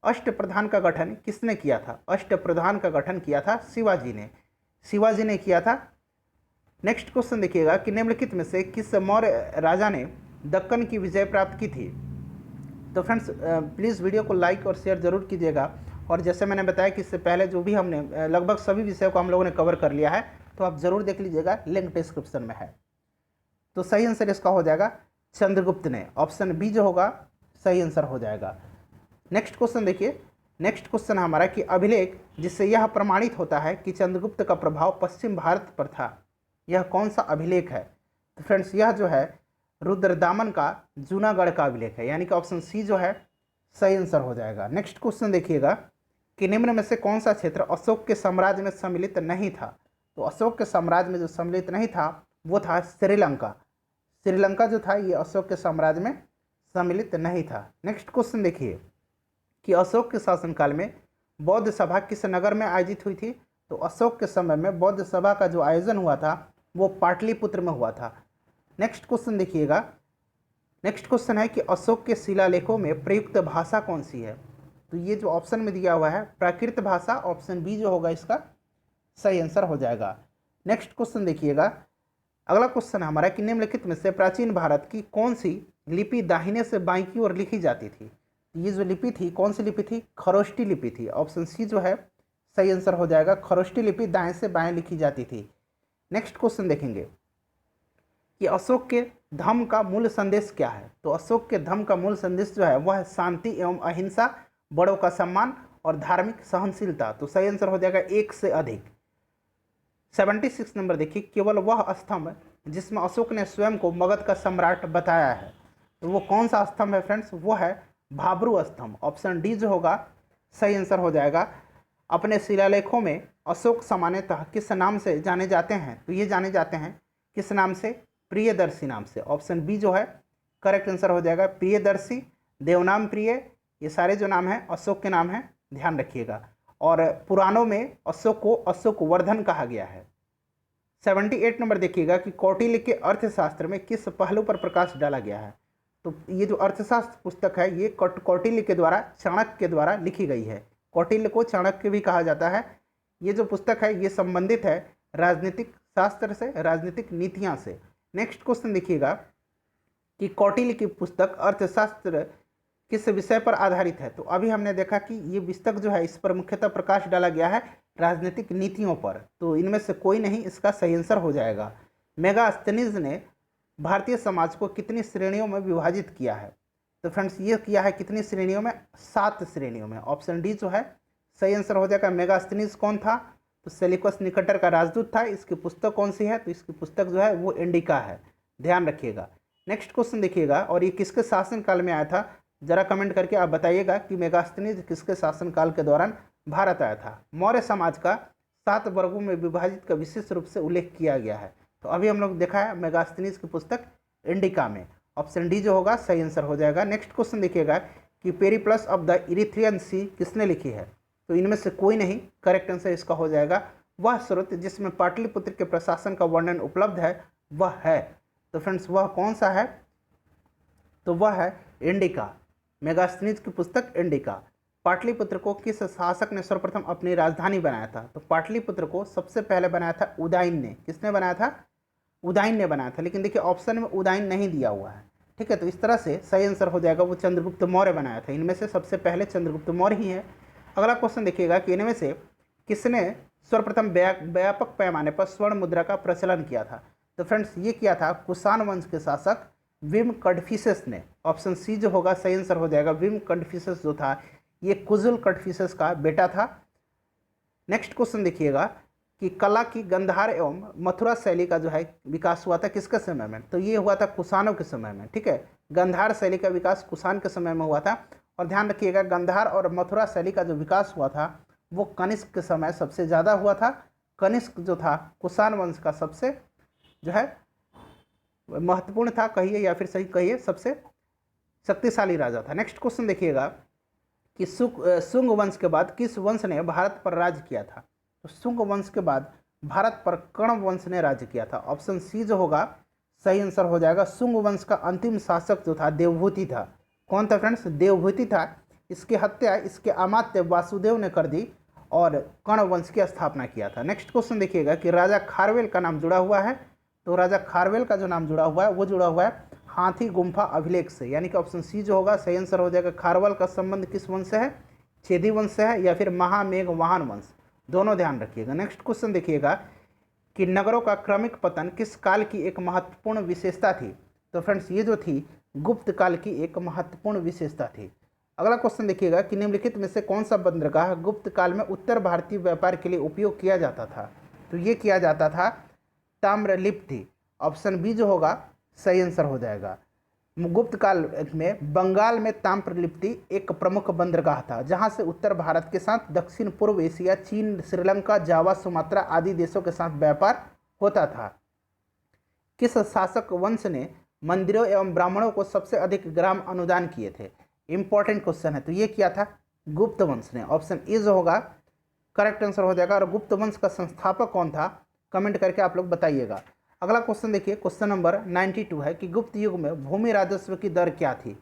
अष्टप्रधान का गठन किसने किया था? अष्टप्रधान का गठन किया था शिवाजी ने, शिवाजी ने किया था। नेक्स्ट क्वेश्चन देखिएगा कि निम्नलिखित में से किस मौर्य राजा ने दक्कन की विजय प्राप्त की थी? तो फ्रेंड्स प्लीज़ वीडियो को लाइक और शेयर जरूर कीजिएगा। और जैसे मैंने बताया कि इससे पहले जो भी हमने लगभग सभी विषयों को हम लोगों ने कवर कर लिया है, तो आप ज़रूर देख लीजिएगा, लिंक डिस्क्रिप्शन में है। तो सही आंसर इसका हो जाएगा चंद्रगुप्त ने। ऑप्शन बी जो होगा सही आंसर हो जाएगा। नेक्स्ट क्वेश्चन देखिए। नेक्स्ट क्वेश्चन हमारा कि अभिलेख जिससे यह प्रमाणित होता है कि चंद्रगुप्त का प्रभाव पश्चिम भारत पर था, यह कौन सा अभिलेख है? तो फ्रेंड्स यह जो है रुद्रदामन का जूनागढ़ का अभिलेख है, यानी कि ऑप्शन सी जो है सही आंसर हो जाएगा। नेक्स्ट क्वेश्चन देखिएगा कि निम्न में से कौन सा क्षेत्र अशोक के साम्राज्य में सम्मिलित नहीं था? तो अशोक के साम्राज्य में जो सम्मिलित नहीं था वो था श्रीलंका। श्रीलंका जो था ये अशोक के साम्राज्य में सम्मिलित नहीं था। नेक्स्ट क्वेश्चन देखिए कि अशोक के शासनकाल में बौद्ध सभा किस नगर में आयोजित हुई थी? तो अशोक के समय में बौद्ध सभा का जो आयोजन हुआ था वो पाटलिपुत्र में हुआ था। नेक्स्ट क्वेश्चन देखिएगा। नेक्स्ट क्वेश्चन है कि अशोक के शिलालेखों में प्रयुक्त भाषा कौन सी है? तो ये जो ऑप्शन में दिया हुआ है प्राकृत भाषा, ऑप्शन बी जो होगा इसका सही आंसर हो जाएगा। नेक्स्ट क्वेश्चन देखिएगा। अगला क्वेश्चन हमारा कि निम्नलिखित में से प्राचीन भारत की कौन सी लिपि दाहिने से बाईं की ओर लिखी जाती थी? ये जो लिपि थी कौन सी लिपि थी? खरोष्टी लिपि थी। ऑप्शन सी जो है सही आंसर हो जाएगा, खरोष्टी लिपि दाएं से बाएं लिखी जाती थी। नेक्स्ट क्वेश्चन देखेंगे कि अशोक के धम्म का मूल संदेश क्या है? तो अशोक के धम्म का मूल संदेश जो है वह है शांति एवं अहिंसा, बड़ों का सम्मान और धार्मिक सहनशीलता। तो सही आंसर हो जाएगा एक से अधिक। 76 नंबर देखिए, केवल वह स्तंभ जिसमें अशोक ने स्वयं को मगध का सम्राट बताया है, तो वो कौन सा स्तंभ है फ्रेंड्स? वो है भाब्रू स्तंभ। ऑप्शन डी जो होगा सही आंसर हो जाएगा। अपने शिलालेखों में अशोक सामान्यतः किस नाम से जाने जाते हैं? तो ये जाने जाते हैं किस नाम से? प्रियदर्शी नाम से। ऑप्शन बी जो है करेक्ट आंसर हो जाएगा। प्रियदर्शी, देवनाम प्रिय, ये सारे जो नाम हैं अशोक के नाम हैं, ध्यान रखिएगा। और पुराणों में अशोक को अशोक वर्धन कहा गया है। 78 नंबर देखिएगा कि कौटिल्य के अर्थशास्त्र में किस पहलू पर प्रकाश डाला गया है। तो ये जो अर्थशास्त्र पुस्तक है ये कौटिल्य के द्वारा, चाणक्य के द्वारा लिखी गई है। कौटिल्य को चाणक्य भी कहा जाता है। ये जो पुस्तक है ये संबंधित है राजनीतिक शास्त्र से, राजनीतिक नीतियाँ से। नेक्स्ट क्वेश्चन देखिएगा कि कौटिल्य की पुस्तक अर्थशास्त्र किस विषय पर आधारित है। तो अभी हमने देखा कि ये पुस्तक जो है इस पर मुख्यतः प्रकाश डाला गया है राजनीतिक नीतियों पर। तो इनमें से कोई नहीं इसका सही आंसर हो जाएगा। मेगास्थनीज ने भारतीय समाज को कितनी श्रेणियों में विभाजित किया है। तो फ्रेंड्स ये किया है कितनी श्रेणियों में, 7 श्रेणियों में। ऑप्शन डी जो है सही आंसर हो जाएगा। मेगास्थनीज कौन था, तो सेल्यूकस निकटर का राजदूत था। इसकी पुस्तक कौन सी है, तो इसकी पुस्तक जो है वो इंडिका है, ध्यान रखिएगा। नेक्स्ट क्वेश्चन देखिएगा, और ये किसके शासनकाल में आया था, जरा कमेंट करके आप बताइएगा कि मेगास्थनीज किसके शासनकाल के दौरान भारत आया था। मौर्य समाज का 7 वर्गों में विभाजित का विशेष रूप से उल्लेख किया गया है। तो अभी हम लोग देखा है मेगास्थनीज की पुस्तक इंडिका में। ऑप्शन डी जो होगा सही आंसर हो जाएगा। नेक्स्ट क्वेश्चन देखिएगा कि पेरिप्लस ऑफ द इरिथ्रियन सी किसने लिखी है। तो इनमें से कोई नहीं, करेक्ट आंसर इसका हो जाएगा वह स्रोत जिसमें पाटलिपुत्र के प्रशासन का वर्णन उपलब्ध है वह है। तो फ्रेंड्स वह कौन सा है, तो वह है इंडिका, मेगास्थनीज की पुस्तक इंडिका। पाटलिपुत्र को किस शासक ने सर्वप्रथम अपनी राजधानी बनाया था। तो पाटलिपुत्र को सबसे पहले बनाया था उदयन ने। किसने बनाया था, उदयन ने बनाया था। लेकिन देखिए ऑप्शन में उदयन नहीं दिया हुआ है, ठीक है। तो इस तरह से सही आंसर हो जाएगा वो चंद्रगुप्त मौर्य बनाया था। इनमें से सबसे पहले चंद्रगुप्त मौर्य ही है। अगला क्वेश्चन देखिएगा कि इनमें से किसने सर्वप्रथम व्यापक पैमाने पर स्वर्ण मुद्रा का प्रचलन किया था। तो फ्रेंड्स ये किया था कुषाण वंश के शासक विम कडफिसेस ने। ऑप्शन सी जो होगा सही आंसर हो जाएगा। विम कडफिसेस जो था ये कुजुल कडफिसेस का बेटा था। नेक्स्ट क्वेश्चन देखिएगा कि कला की गंधार एवं मथुरा शैली का जो है विकास हुआ था किसके समय में। तो ये हुआ था कुषाणों के समय में, ठीक है। गंधार शैली का विकास कुषाण के समय में हुआ था। और ध्यान रखिएगा गंधार और मथुरा शैली का जो विकास हुआ था वो कनिष्क के समय सबसे ज़्यादा हुआ था। कनिष्क जो था कुषाण वंश का सबसे जो है महत्वपूर्ण था कहिए, या फिर सही कहिए सबसे शक्तिशाली राजा था। नेक्स्ट क्वेश्चन देखिएगा कि शुंग वंश के बाद किस वंश ने भारत पर राज किया था। तो शुंग वंश के बाद भारत पर कर्ण वंश ने राज्य किया था। ऑप्शन सी जो होगा सही आंसर हो जाएगा। शुंग वंश का अंतिम शासक जो था देवभूति था। कौन था फ्रेंड्स, देवभूति था। इसकी हत्या इसके अमात्य वासुदेव ने कर दी और कर्ण वंश की स्थापना किया था। नेक्स्ट क्वेश्चन देखिएगा कि राजा खारवेल का नाम जुड़ा हुआ है। तो राजा खारवेल का जो नाम जुड़ा हुआ है वो जुड़ा हुआ है हाथी गुम्फा अभिलेख से, यानी कि ऑप्शन सी जो होगा सही आंसर हो जाएगा। खारवेल का संबंध किस वंश से है, चेदी वंश से है या फिर महामेघ वाहन वंश, दोनों ध्यान रखिएगा। नेक्स्ट क्वेश्चन देखिएगा कि नगरों का क्रमिक पतन किस काल की एक महत्वपूर्ण विशेषता थी। तो फ्रेंड्स ये जो थी गुप्त काल की एक महत्वपूर्ण विशेषता थी। अगला क्वेश्चन देखिएगा कि निम्नलिखित में से कौन सा बंदरगाह गुप्त काल में उत्तर भारतीय व्यापार के लिए उपयोग किया जाता था। तो ये किया जाता था ताम्रलिप्ति। ऑप्शन बी जो होगा सही आंसर हो जाएगा। गुप्त काल में बंगाल में ताम्रलिप्ति एक प्रमुख बंदरगाह था जहां से उत्तर भारत के साथ दक्षिण पूर्व एशिया, चीन, श्रीलंका, जावा, सुमात्रा आदि देशों के साथ व्यापार होता था। किस शासक वंश ने मंदिरों एवं ब्राह्मणों को सबसे अधिक ग्राम अनुदान किए थे। इंपॉर्टेंट क्वेश्चन है। तो ये किया था गुप्त वंश ने। ऑप्शन ए जो होगा करेक्ट आंसर हो जाएगा। और गुप्त वंश का संस्थापक कौन था, कमेंट करके आप लोग बताइएगा। अगला क्वेश्चन देखिए, क्वेश्चन नंबर 92 है कि गुप्त युग में भूमि राजस्व की दर क्या थी।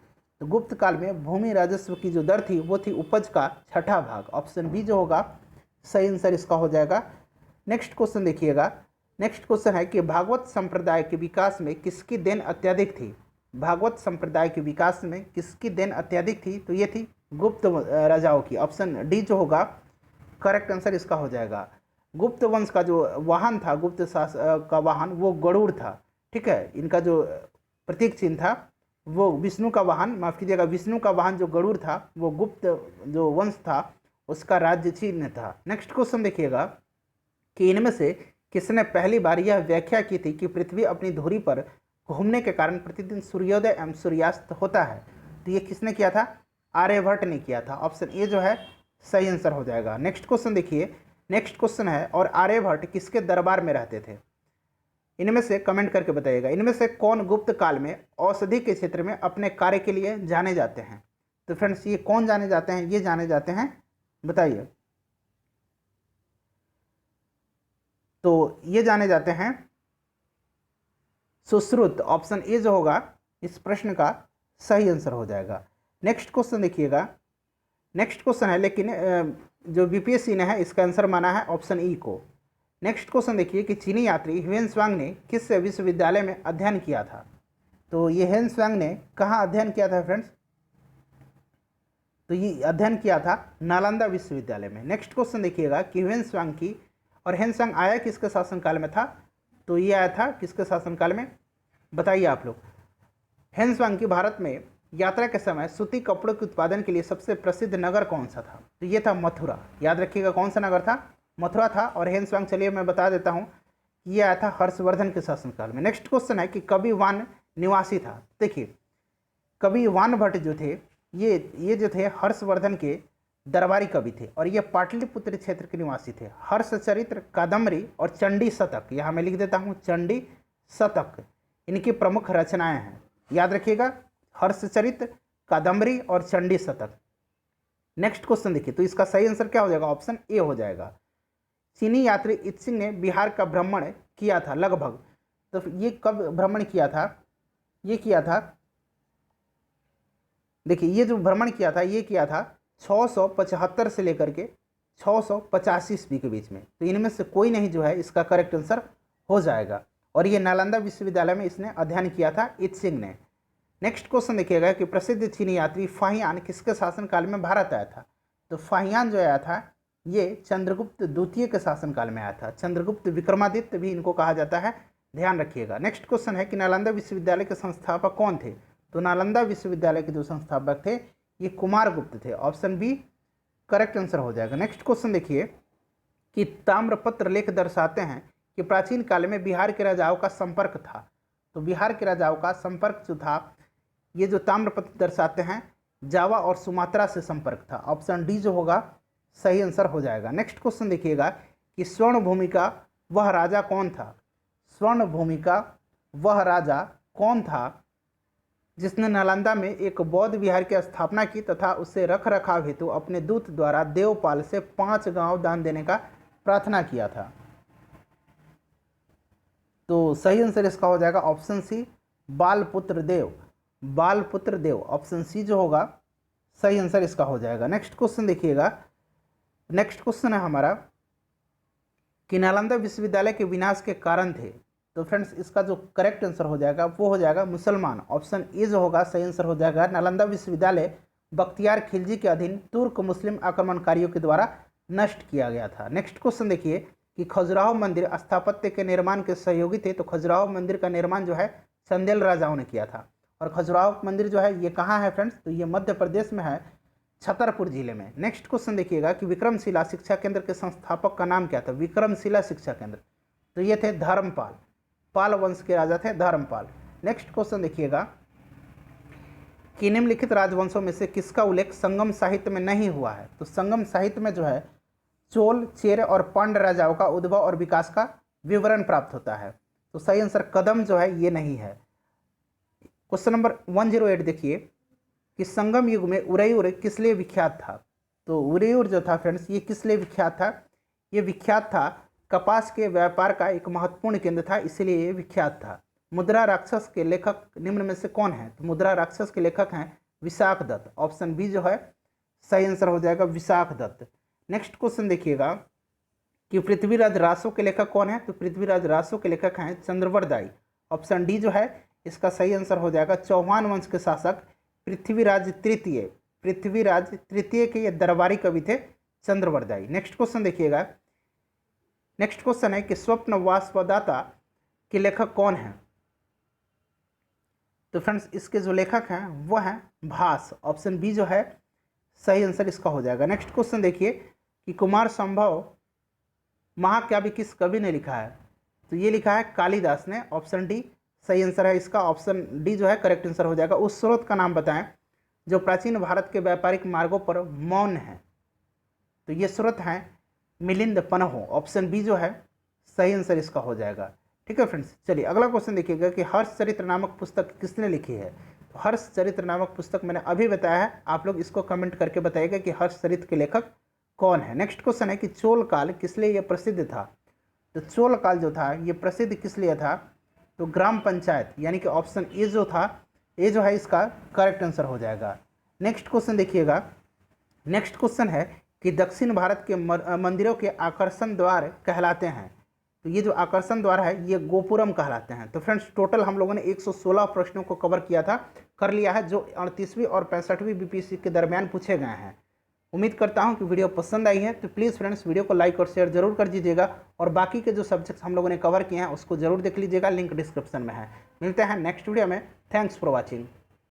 तो गुप्त काल में भूमि राजस्व की जो दर थी वो थी उपज का 6ठा भाग। ऑप्शन बी जो होगा सही आंसर इसका हो जाएगा। नेक्स्ट क्वेश्चन देखिएगा। नेक्स्ट क्वेश्चन है कि भागवत संप्रदाय के विकास में किसकी देन अत्यधिक थी। भागवत संप्रदाय के विकास में किसकी देन अत्यधिक थी। तो ये थी गुप्त राजाओं की। ऑप्शन डी जो होगा करेक्ट आंसर इसका हो जाएगा। गुप्त वंश का जो वाहन था, गुप्त का वाहन वो गरुड़ था, ठीक है। इनका जो प्रतीक चिन्ह था वो विष्णु का वाहन, माफ कीजिएगा, विष्णु का वाहन जो गरुड़ था वो गुप्त जो वंश था उसका राज्य चिन्ह था। नेक्स्ट क्वेश्चन देखिएगा कि इनमें से किसने पहली बार यह व्याख्या की थी कि पृथ्वी अपनी धुरी पर घूमने के कारण प्रतिदिन सूर्योदय एवं सूर्यास्त होता है। तो ये किसने किया था, आर्यभट्ट ने किया था। ऑप्शन ए जो है सही आंसर हो जाएगा। नेक्स्ट क्वेश्चन देखिए। नेक्स्ट क्वेश्चन है और आर्यभट्ट किसके दरबार में रहते थे। इनमें से कमेंट करके बताइएगा, इनमें से कौन गुप्त काल में औषधि के क्षेत्र में अपने कार्य के लिए जाने जाते हैं। तो फ्रेंड्स ये कौन जाने जाते हैं, ये जाने जाते हैं, बताइए। तो ये जाने जाते हैं सुश्रुत। ऑप्शन ए जो होगा इस प्रश्न का सही आंसर हो जाएगा। नेक्स्ट क्वेश्चन देखिएगा, नेक्स्ट क्वेश्चन है लेकिन जो बीपीएससी ने है इसका आंसर माना है ऑप्शन ई को। नेक्स्ट क्वेश्चन देखिए कि चीनी यात्री ह्वेनसांग ने किस विश्वविद्यालय में अध्ययन किया था। तो ये ह्वेनसांग ने कहाँ अध्ययन किया था फ्रेंड्स, तो ये अध्ययन किया था नालंदा विश्वविद्यालय में। नेक्स्ट क्वेश्चन देखिएगा कि ह्वेनसांग की, और ह्वेनसांग आया किसके शासनकाल में था, तो ये आया था किसके शासनकाल में, बताइए आप लोग। ह्वेनसांग की भारत में यात्रा के समय सूती कपड़ों के उत्पादन के लिए सबसे प्रसिद्ध नगर कौन सा था, तो ये था मथुरा। याद रखिएगा कौन सा नगर था, मथुरा था। और ह्वेनसांग, चलिए मैं बता देता हूँ, ये आया था हर्षवर्धन के शासनकाल में। नेक्स्ट क्वेश्चन है कि कवि वान निवासी था। देखिए कवि वान भट्ट जो थे ये जो थे हर्षवर्धन के दरबारी कवि थे और ये पाटलिपुत्र क्षेत्र के निवासी थे। हर्षचरित्र, कादम्बरी और चंडी शतक, यहाँ मैं लिख देता हूँ चंडी शतक, इनकी प्रमुख रचनाएं हैं। याद रखिएगा हर्षचरित्र, कादम्बरी और चंडी शतक। नेक्स्ट क्वेश्चन देखिए, तो इसका सही आंसर क्या हो जाएगा, ऑप्शन ए हो जाएगा। चीनी यात्री इत्सिंग ने बिहार का भ्रमण किया था लगभग, तो ये कब भ्रमण किया था, ये किया था, देखिए ये जो भ्रमण किया था ये किया था 675 से लेकर के 685 ईस्वी के बीच में। तो इनमें से कोई नहीं जो है इसका करेक्ट आंसर हो जाएगा। और ये नालंदा विश्वविद्यालय में इसने अध्ययन किया था इत्सिंग ने। नेक्स्ट क्वेश्चन देखिएगा कि प्रसिद्ध चीनी यात्री फाहियान किसके शासनकाल में भारत आया था। तो फाहियान जो आया था ये चंद्रगुप्त द्वितीय के शासनकाल में आया था। चंद्रगुप्त विक्रमादित्य भी इनको कहा जाता है, ध्यान रखिएगा। नेक्स्ट क्वेश्चन है कि नालंदा विश्वविद्यालय के संस्थापक कौन थे। तो नालंदा विश्वविद्यालय के जो संस्थापक थे ये कुमारगुप्त थे। ऑप्शन बी करेक्ट आंसर हो जाएगा। नेक्स्ट क्वेश्चन देखिए कि ताम्रपत्र लेख दर्शाते हैं कि प्राचीन काल में बिहार के राजाओं का संपर्क था। तो बिहार के राजाओं का संपर्क जो था, ये जो ताम्रपत्र दर्शाते हैं जावा और सुमात्रा से संपर्क था। ऑप्शन डी जो होगा सही आंसर हो जाएगा। नेक्स्ट क्वेश्चन देखिएगा कि स्वर्ण भूमि का वह राजा कौन था। स्वर्ण भूमि का वह राजा कौन था जिसने नालंदा में एक बौद्ध विहार की स्थापना की तथा उसे रख रखाव हेतु अपने दूत द्वारा देवपाल से 5 गांव दान देने का प्रार्थना किया था। तो सही आंसर इसका हो जाएगा ऑप्शन सी बालपुत्र देव। बालपुत्र देव, ऑप्शन सी जो होगा सही आंसर इसका हो जाएगा। नेक्स्ट क्वेश्चन देखिएगा, नेक्स्ट क्वेश्चन है हमारा कि नालंदा विश्वविद्यालय के विनाश के कारण थे। तो फ्रेंड्स इसका जो करेक्ट आंसर हो जाएगा वो हो जाएगा मुसलमान। ऑप्शन ए जो होगा सही आंसर हो जाएगा। नालंदा विश्वविद्यालय बख्तियार खिलजी के अधीन तुर्क मुस्लिम आक्रमणकारियों के द्वारा नष्ट किया गया था। नेक्स्ट क्वेश्चन देखिए कि खजुराहो मंदिर स्थापत्य के निर्माण के सहयोगी थे। तो खजुराहो मंदिर का निर्माण जो है चंदेल राजाओं ने किया था। और खजुराहो मंदिर जो है ये कहाँ है फ्रेंड्स, तो ये मध्य प्रदेश में है, छतरपुर जिले में। नेक्स्ट क्वेश्चन देखिएगा कि विक्रमशिला शिक्षा केंद्र के संस्थापक का नाम क्या था। विक्रमशिला शिक्षा केंद्र, तो ये थे धर्मपाल, पाल वंश के राजा थे धर्मपाल। नेक्स्ट क्वेश्चन देखिएगा कि निम्नलिखित राजवंशों में से किसका उल्लेख संगम साहित्य में नहीं हुआ है। तो संगम साहित्य में जो है चोल, चेर और पांड्य राजाओं का उद्भव और विकास का विवरण प्राप्त होता है। तो सही आंसर कदम जो है ये नहीं है। क्वेश्चन नंबर 108 देखिए कि संगम युग में उरैयुर किस लिए विख्यात था। तो उरैयुर जो था फ्रेंड्स ये किस लिए विख्यात था, ये विख्यात था कपास के व्यापार का एक महत्वपूर्ण केंद्र था, इसलिए ये विख्यात था। मुद्रा राक्षस के लेखक निम्न में से कौन है। तो मुद्रा राक्षस के लेखक हैं विशाख दत्त। ऑप्शन बी जो है सही आंसर हो जाएगा विशाख दत्त। नेक्स्ट क्वेश्चन देखिएगा कि पृथ्वीराज रासो के लेखक कौन है। तो पृथ्वीराज रासो के लेखक हैं चंद्रवरदाई। ऑप्शन डी जो है इसका सही आंसर हो जाएगा चौहान वंश के शासक पृथ्वीराज तृतीय। पृथ्वीराज तृतीय के ये दरबारी कवि थे चंद्रवरदाई। नेक्स्ट क्वेश्चन देखिएगा, नेक्स्ट क्वेश्चन है कि स्वप्न वासवदाता के लेखक कौन है। तो फ्रेंड्स इसके जो लेखक हैं वो हैं भास। ऑप्शन बी जो है सही आंसर इसका हो जाएगा। नेक्स्ट क्वेश्चन देखिए कि कुमार संभव महाकाव्य किस कवि ने लिखा है। तो ये लिखा है कालिदास ने। ऑप्शन डी सही आंसर है इसका। ऑप्शन डी जो है करेक्ट आंसर हो जाएगा। उस स्रोत का नाम बताएं जो प्राचीन भारत के व्यापारिक मार्गों पर मौन है। तो ये स्रोत हैं मिलिंद पन्हो। ऑप्शन बी जो है सही आंसर इसका हो जाएगा। ठीक है फ्रेंड्स, चलिए अगला क्वेश्चन देखिएगा कि हर्षचरित्र नामक पुस्तक किसने लिखी है। तो हर्षचरित्र नामक पुस्तक मैंने अभी बताया है, आप लोग इसको कमेंट करके बताइएगा कि हर्षचरित्र के लेखक कौन है। नेक्स्ट क्वेश्चन है कि चोल काल किस लिए यह प्रसिद्ध था। तो चोल काल जो था ये प्रसिद्ध किस लिए था? तो ग्राम पंचायत, यानी कि ऑप्शन ए जो था, ए जो है इसका करेक्ट आंसर हो जाएगा। नेक्स्ट क्वेश्चन देखिएगा। नेक्स्ट क्वेश्चन है कि दक्षिण भारत के मंदिरों के आकर्षण द्वार कहलाते हैं। तो ये जो आकर्षण द्वार है ये गोपुरम कहलाते हैं। तो फ्रेंड्स टोटल हम लोगों ने 116 प्रश्नों को कवर किया था, कर लिया है, जो 38वीं और 65वीं बीपीएससी के दरमियान पूछे गए हैं। उम्मीद करता हूं कि वीडियो पसंद आई है। तो प्लीज़ फ्रेंड्स वीडियो को लाइक और शेयर जरूर कर दीजिएगा, और बाकी के जो सब्जेक्ट्स हम लोगों ने कवर किए हैं उसको जरूर देख लीजिएगा, लिंक डिस्क्रिप्शन में है। मिलते हैं नेक्स्ट वीडियो में। Thanks for watching.